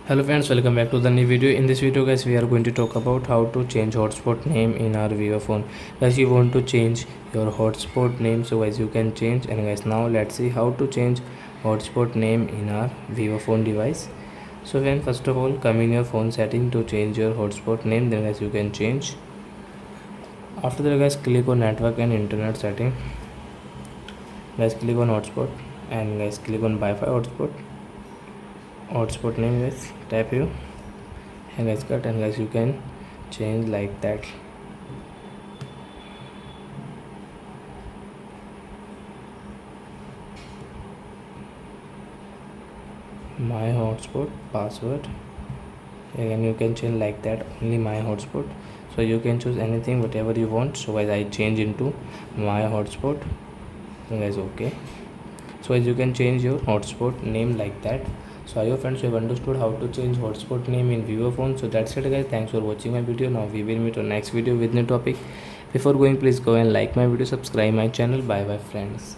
Hello friends, welcome back to the new video. In this video guys, we are going to talk about how to change hotspot name in our Vivo phone. Guys, you want to change your hotspot name, so guys you can change. And guys, now let's see how to change hotspot name in our Vivo phone device. So then first of all, come in your phone setting to change your hotspot name. Then guys you can change. After that guys, click on network and internet setting. Guys, click on hotspot and guys click on Wi-Fi hotspot name. Guys, tap here and guys cut, and guys you can change like that. My hotspot password, again you can change like that, only my hotspot. So you can choose anything whatever you want. So guys I change into my hotspot, and guys okay. So as you can change your hotspot name like that. So I hope friends you have understood how to change hotspot name in Vivo phone. So that's it guys, thanks for watching my video. Now we will meet on next video with new topic. Before going, please go and like my video, subscribe my channel. Bye bye friends.